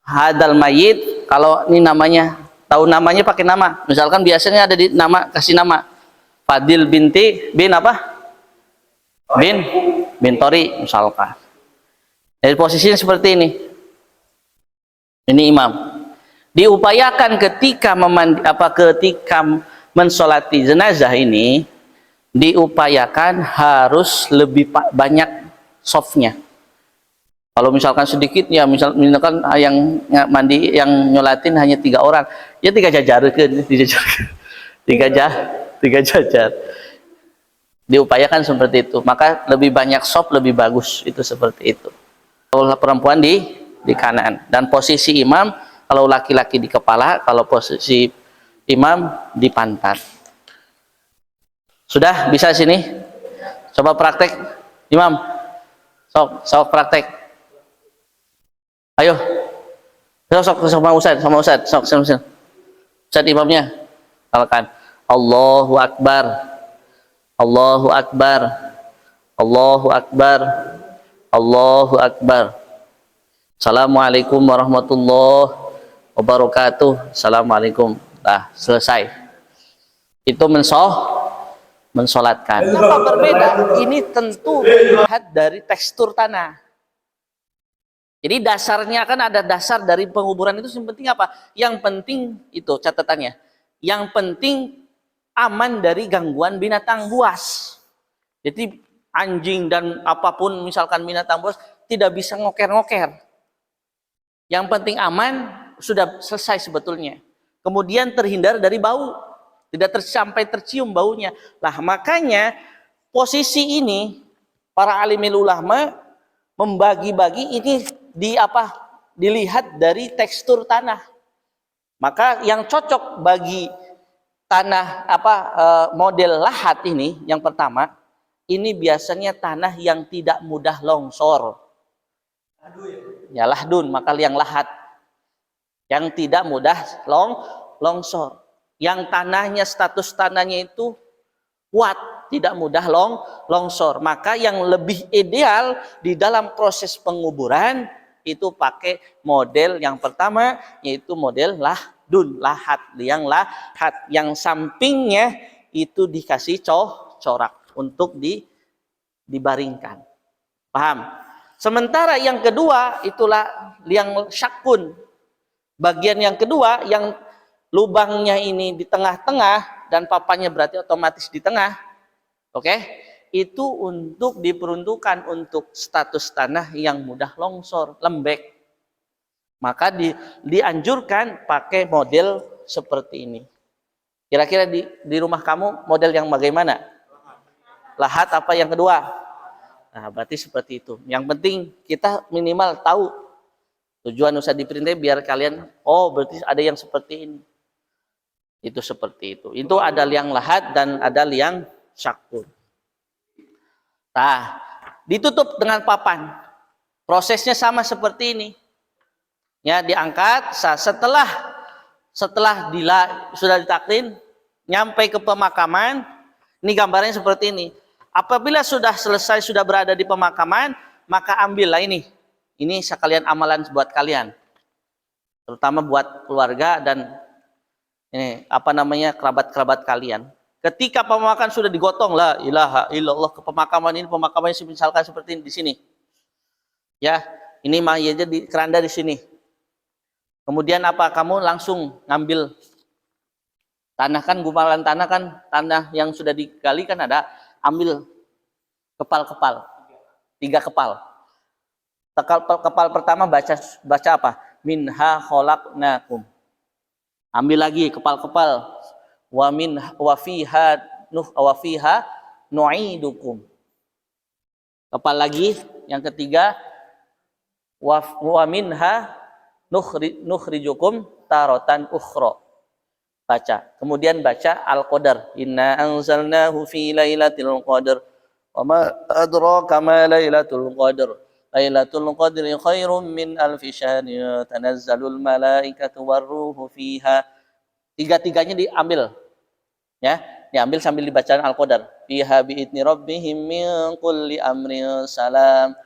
hadal mayit, kalau ini namanya, tahu namanya pakai nama. Misalkan biasanya ada di nama, kasih nama Fadil binti bin apa? Bin Tori misalkan. Dari posisinya seperti ini. Ini imam. Diupayakan ketika ketika mensolati jenazah ini, diupayakan harus lebih banyak softnya. Kalau misalkan sedikit ya, misalkan yang mandi, yang nyolatin hanya 3 orang, ya 3 jajar ke, 3 jajar. Diupayakan seperti itu. Maka lebih banyak soft lebih bagus, itu seperti itu. Kalau perempuan di kanan, dan posisi imam kalau laki-laki di kepala, kalau posisi imam di pantat. Sudah bisa sini? Coba praktek, imam. Sok praktek. Ayo. Sok sama Ustaz, sok Ustaz imamnya. Katakan Allahu Akbar. Allahu Akbar. Allahu Akbar. Allahu Akbar. Assalamualaikum warahmatullahi wabarakatuh. Assalamualaikum. Nah, selesai. Itu mensolatkan. Kenapa berbeda? Ini tentu dilihat dari tekstur tanah. Jadi dasarnya kan ada dasar dari penguburan itu. Yang penting apa? Yang penting itu catatannya. Yang penting aman dari gangguan binatang buas. Jadi anjing dan apapun misalkan binatang buas tidak bisa ngoker-ngoker. Yang penting aman, sudah selesai sebetulnya. Kemudian terhindar dari bau, tidak sampai tercium baunya. Lah makanya posisi ini para alimul ulama membagi-bagi ini dilihat dari tekstur tanah. Maka yang cocok bagi tanah model lahat ini, yang pertama, ini biasanya tanah yang tidak mudah longsor. Ya lahdun, maka yang lahat. Yang tidak mudah longsor. Yang tanahnya, status tanahnya itu kuat, tidak mudah longsor. Maka yang lebih ideal di dalam proses penguburan itu pakai model yang pertama, yaitu model lahat, yang sampingnya itu dikasih corak untuk dibaringkan. Paham? Sementara yang kedua itulah yang syakun. Bagian yang kedua yang lubangnya ini di tengah-tengah dan papannya berarti otomatis di tengah. Oke? Itu untuk diperuntukkan untuk status tanah yang mudah longsor, lembek. Maka dianjurkan pakai model seperti ini. Kira-kira di rumah kamu model yang bagaimana? Lahat apa yang kedua? Nah, berarti seperti itu. Yang penting kita minimal tahu tujuan usaha diperintah biar kalian, oh berarti ada yang seperti ini. Itu seperti itu. Itu ada liang lahat dan ada liang syakun. Nah, ditutup dengan papan. Prosesnya sama seperti ini. Ya, diangkat setelah sudah ditakrin, nyampe ke pemakaman. Ini gambarnya seperti ini. Apabila sudah selesai, sudah berada di pemakaman, maka ambillah ini. Ini sekalian amalan buat kalian. Terutama buat keluarga dan ini kerabat-kerabat kalian. Ketika pemakaman sudah digotong, la ilaha illallah, ke pemakaman ini, pemakamannya misalkan seperti ini di sini. Ya, ini mayatnya di keranda di sini. Kemudian kamu langsung ngambil tanah, kan gumpalan tanah, kan tanah yang sudah digali kan ada, ambil kepal-kepal, 3 kepal. Kepal pertama baca apa? Minha khalaqnakum. Ambil lagi kepal-kepal, wa fiha nu'idukum. Kepal lagi yang ketiga, wa minha nukhrijukum taratan ukhra. Baca. Kemudian baca Al-Qadar. Inna anzalnahu fi lailatul qadar. Wa ma adraka ma lailatul qadar. Lailatul qadri khairum min alfi syahr. Tanazzalul malaikatu warruhu fiha. Tiga-tiganya diambil. Ya, diambil sambil dibacaan Al-Qadar. Fiha bi'idni rabbihim min kulli amrin salam.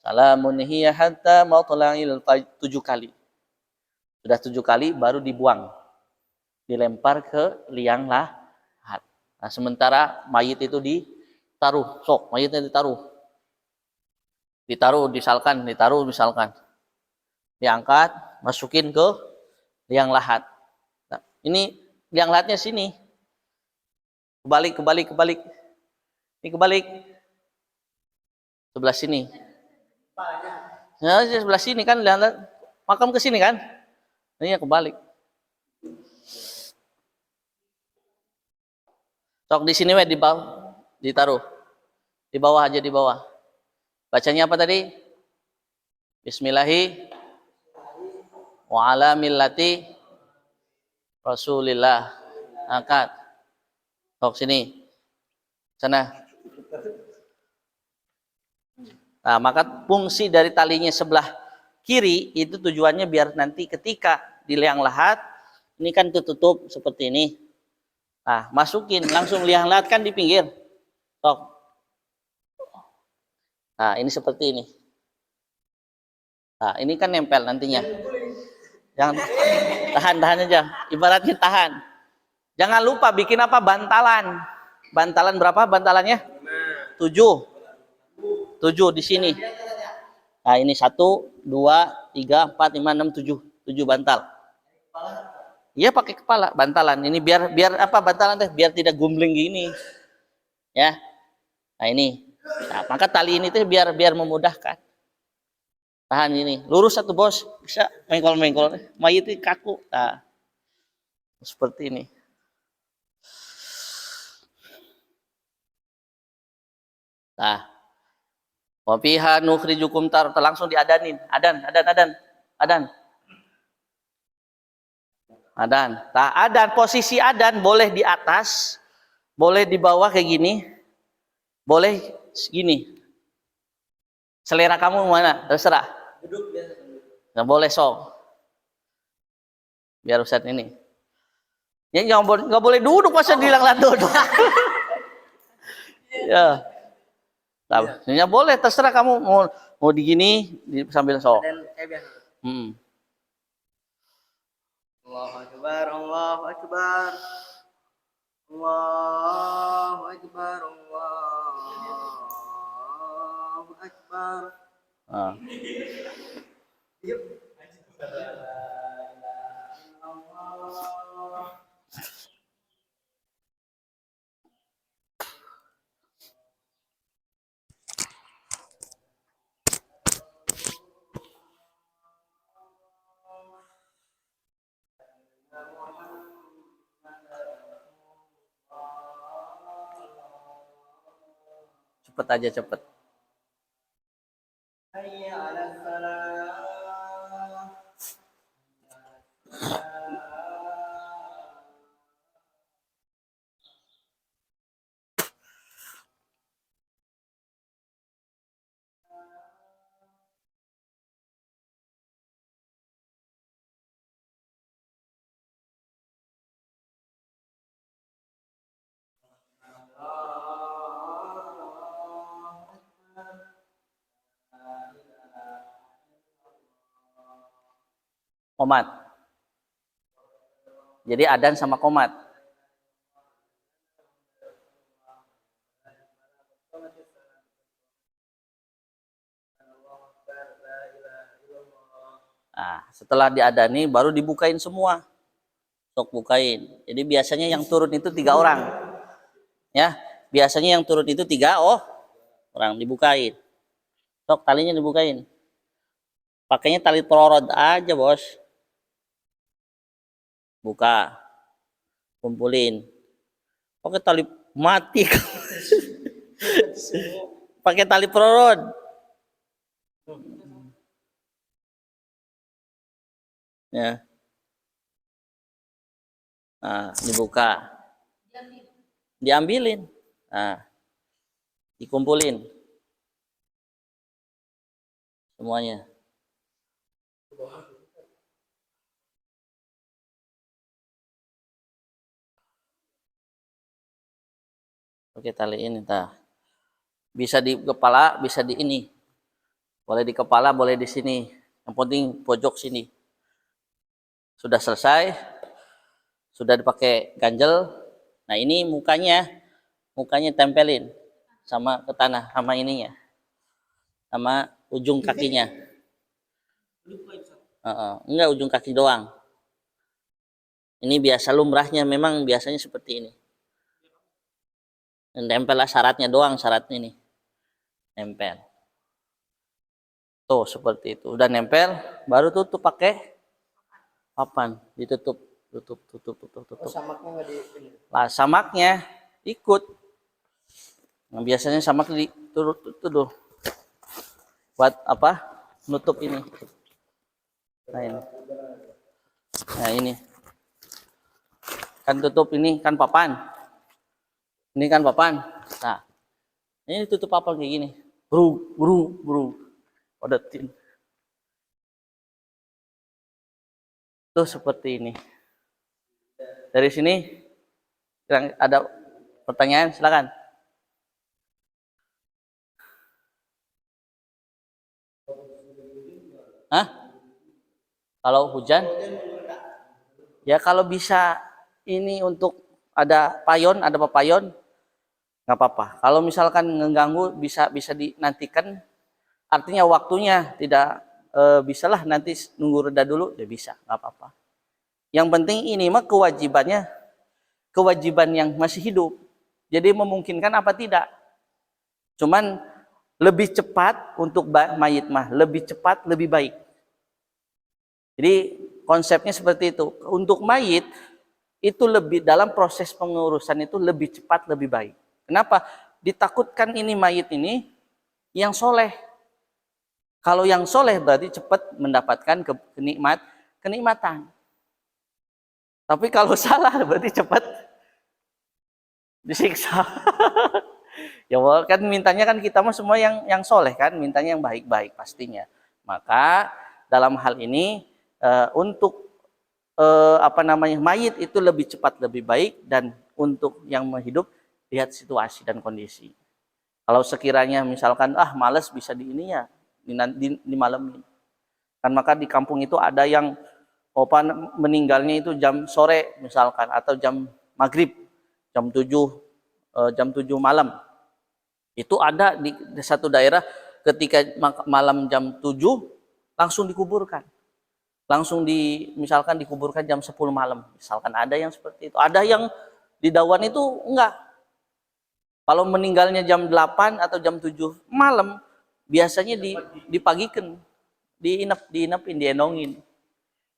Salamun hiya hatta matla'il fajr. 7 kali. Sudah 7 kali baru dibuang. Dilempar ke liang lahat. Nah, sementara mayit itu ditaruh. Sok, mayitnya ditaruh. Ditaruh misalkan. Diangkat, masukin ke liang lahat. Nah, ini liang lahatnya sini. Kebalik. Ini kebalik. Sebelah sini. Nah, sebelah sini kan liang lahat. Makam ke sini kan? Ini kebalik. Sok di sini di bawah ditaruh. Di bawah aja di bawah. Bacanya apa tadi? Bismillahi wa ala millati Rasulillah. Angkat. Sok sini. Sana. Nah, maka fungsi dari talinya sebelah kiri itu tujuannya biar nanti ketika di liang lahat ini kan tertutup seperti ini. Nah, masukin langsung liang lahat kan di pinggir. Sok. Nah, ini seperti ini. Nah, ini kan nempel nantinya. Jangan tahan aja. Ibaratnya tahan. Jangan lupa bikin apa? Bantalan. Bantalan berapa bantalannya? 7. 7 di sini. Nah, ini 1, 2, 3, 4, 5, 6, 7. 7 bantal. Iya pakai kepala bantalan. Ini biar apa bantalan teh? Biar tidak gumbling gini. Ya. Nah, ini. Nah, maka tali ini tuh biar memudahkan. Tahan ini. Lurus satu bos. Bisa mengkol-mengkol. Mayit itu kaku. Nah. Seperti ini. Nah. Wa fiha nukhrijukum tar langsung diadanin. Adan. Nah, adan posisi adan boleh di atas, boleh di bawah kayak gini, boleh segini. Selera kamu mana? Terserah. Duduk biasa. Nggak boleh sok. Biar Ustaz ini. Ya nggak boleh duduk pas dibilang duduk. Ya. Nah, boleh terserah kamu mau digini sambil sok. Allahu Akbar, Allahu Akbar, Allahu Akbar, Allahu Akbar. Ah. Cepet aja cepet. Hayya 'alas salah. Qomat. Jadi adan sama qomat. Nah, setelah diadani baru dibukain semua. Sok bukain. Jadi biasanya yang turun itu 3 orang. Ya, biasanya yang turun itu 3 orang dibukain. Sok talinya dibukain. Pakainya tali pelorot aja, Bos. Buka. Kumpulin. Pakai tali mati. Pakai tali pelorot. Ya. Nah, dibuka. Diambilin. Nah, dikumpulin. Semuanya. Oke, tali ini bisa di kepala, bisa di ini. Boleh di kepala, boleh di sini. Yang penting pojok sini. Sudah selesai, sudah dipakai ganjel. Nah ini mukanya tempelin sama ke tanah, sama ininya, sama ujung kakinya. Enggak, ujung kaki doang. Ini biasa lumrahnya, memang biasanya seperti ini. Nempel lah, syaratnya doang, syaratnya ini nempel. Tuh seperti itu. Udah nempel, baru tutup pakai papan, ditutup, tutup. Samaknya nggak di ini. Lah samaknya ikut. Nah, biasanya samak diturut tuh buat apa? Nutup ini. Nah ini. Kan tutup ini kan papan. Ini kan papan. Nah, ini tutup papan kayak gini. Bru. Odetin. Tuh seperti ini. Dari sini ada pertanyaan, silakan. Hah? Kalau hujan? Ya kalau bisa ini untuk ada payon, ada pepayon, nggak apa-apa. Kalau misalkan mengganggu bisa dinantikan, artinya waktunya tidak bisalah nanti nunggu reda dulu, ya bisa, nggak apa-apa. Yang penting ini mah kewajiban yang masih hidup. Jadi memungkinkan apa tidak? Cuman lebih cepat untuk mayit mah, lebih cepat lebih baik. Jadi konsepnya seperti itu. Untuk mayit itu lebih dalam proses pengurusan itu lebih cepat lebih baik. Kenapa? Ditakutkan ini mayit ini yang soleh. Kalau yang soleh berarti cepat mendapatkan kenikmatan. Tapi kalau salah berarti cepat disiksa. Ya kan mintanya kan kita mah semua yang soleh kan, mintanya yang baik-baik pastinya. Maka dalam hal ini untuk mayit itu lebih cepat lebih baik, dan untuk yang menghidup lihat situasi dan kondisi. Kalau sekiranya misalkan malas bisa di ini ya di malam ini. Kan maka di kampung itu ada yang meninggalnya itu jam sore misalkan, atau jam maghrib, jam 7 malam. Itu ada di satu daerah ketika malam jam 7 langsung dikuburkan. Langsung misalkan dikuburkan jam 10 malam. Misalkan ada yang seperti itu. Ada yang di Dawan itu enggak. Kalau meninggalnya jam 8 atau jam 7 malam, biasanya dipagikan, diinapin, dienongin.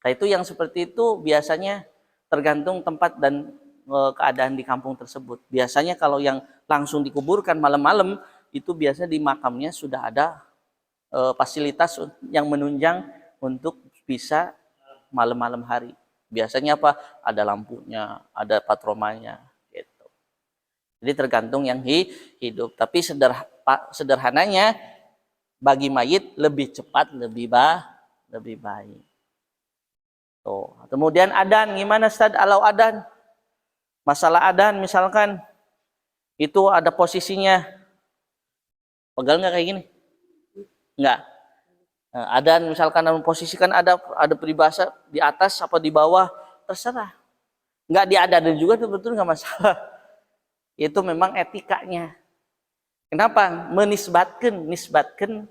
Nah itu yang seperti itu biasanya tergantung tempat dan keadaan di kampung tersebut. Biasanya kalau yang langsung dikuburkan malam-malam, itu biasanya di makamnya sudah ada fasilitas yang menunjang untuk bisa malam-malam hari. Biasanya apa? Ada lampunya, ada patromanya, gitu. Jadi tergantung yang hidup. Tapi sederhananya bagi mayit lebih cepat, lebih baik. Tuh. Kemudian adan, gimana Ustaz? Kalau adan, masalah adan misalkan itu ada posisinya, pegal nggak kayak gini? Nggak. Nah, adan misalkan posisikan ada peribahasa di atas apa di bawah, terserah. Nggak diadanin juga betul nggak masalah. Itu memang etikanya. Kenapa? Nisbatkan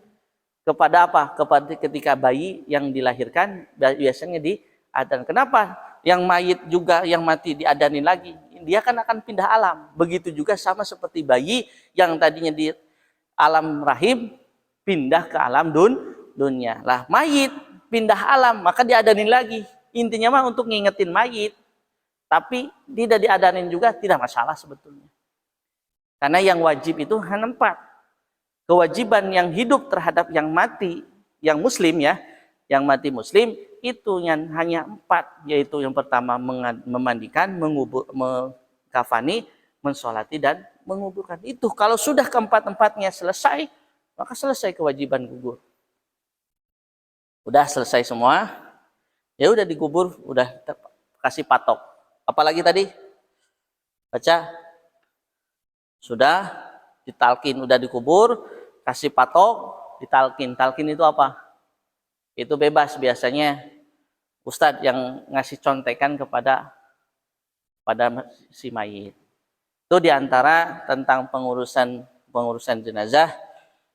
kepada apa? Kepada ketika bayi yang dilahirkan biasanya diadan. Kenapa? Yang mayit juga yang mati diadanin lagi. Dia kan akan pindah alam. Begitu juga sama seperti bayi yang tadinya di alam rahim pindah ke alam dunia. Lah mayit pindah alam maka diadanin lagi. Intinya mah untuk ngingetin mayit. Tapi tidak diadanin juga tidak masalah sebetulnya. Karena yang wajib itu hanya 4. Kewajiban yang hidup terhadap yang mati, yang muslim ya, yang mati muslim itu yang hanya 4, yaitu yang pertama memandikan, mengkafani, mensolati dan menguburkan. Itu kalau sudah keempat-empatnya selesai, maka selesai kewajiban gugur. Udah selesai semua, ya udah dikubur, udah kasih patok. Apalagi tadi baca sudah ditalkin, udah dikubur, kasih patok, ditalkin. Talkin itu apa? Itu bebas biasanya Ustadz yang ngasih contekan pada si mayit. Itu diantara tentang pengurusan jenazah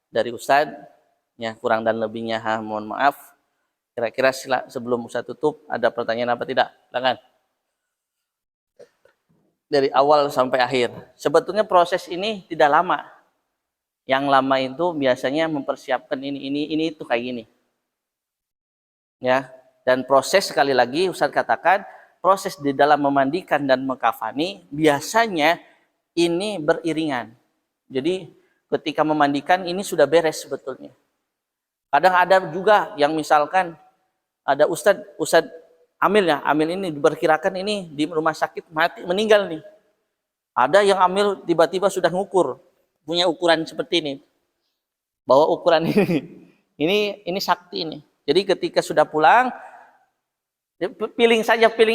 dari Ustadz. Ya, kurang dan lebihnya mohon maaf. Kira-kira sebelum Ustadz tutup ada pertanyaan apa tidak? Silakan. Dari awal sampai akhir. Sebetulnya proses ini tidak lama. Yang lama itu biasanya mempersiapkan ini itu kayak gini. Ya, dan proses sekali lagi Ustadz katakan, proses di dalam memandikan dan mengkafani biasanya ini beriringan. Jadi ketika memandikan ini sudah beres sebetulnya. Kadang ada juga yang misalkan ada Ustadz Amil ya, Amil ini diperkirakan ini di rumah sakit mati meninggal nih. Ada yang Amil tiba-tiba sudah ngukur, punya ukuran seperti ini. Bawa ukuran ini. Ini sakti ini. Jadi ketika sudah pulang, pilih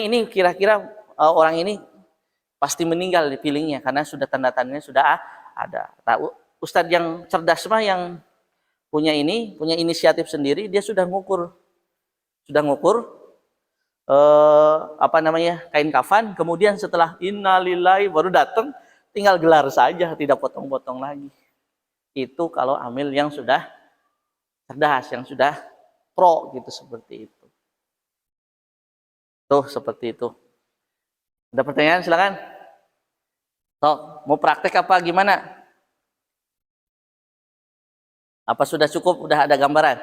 ini kira-kira orang ini pasti meninggal di pilingnya karena sudah tanda-tandanya sudah ada. Nah, Ustadz yang cerdas mah yang punya inisiatif sendiri, dia sudah ngukur kain kafan, kemudian setelah innalillahi baru datang, tinggal gelar saja, tidak potong-potong lagi. Itu kalau Amil yang sudah cerdas, yang sudah pro gitu, seperti itu. Tuh seperti itu. Ada pertanyaan silakan. Mau praktek apa gimana? Apa sudah cukup? Udah ada gambaran?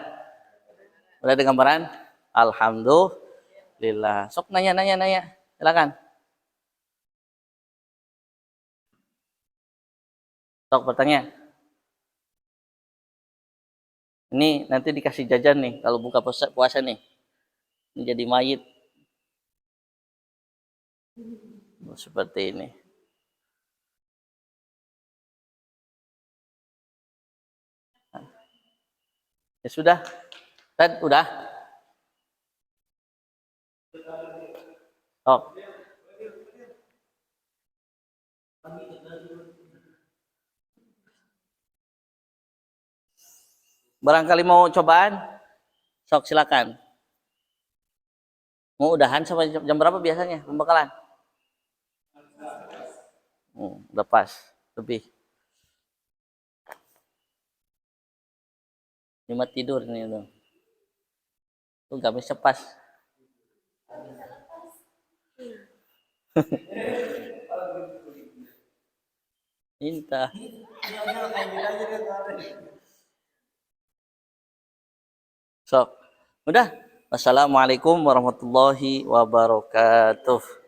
Udah ada gambaran? Alhamdulillah. Sok nanya. Silakan. Sok bertanya. Ini nanti dikasih jajan nih kalau buka puasa nih. Ini jadi mayit. Seperti ini. Ya sudah. Udah. Oh. Barangkali mau cobaan? Sok silakan. Mau udahan sampai jam berapa biasanya pembekalan? Udah pas. Lebih. 5 tidur nih tuh. Tuh gak bisa pas. Minta. Sok. Udah. Wassalamualaikum warahmatullahi wabarakatuh.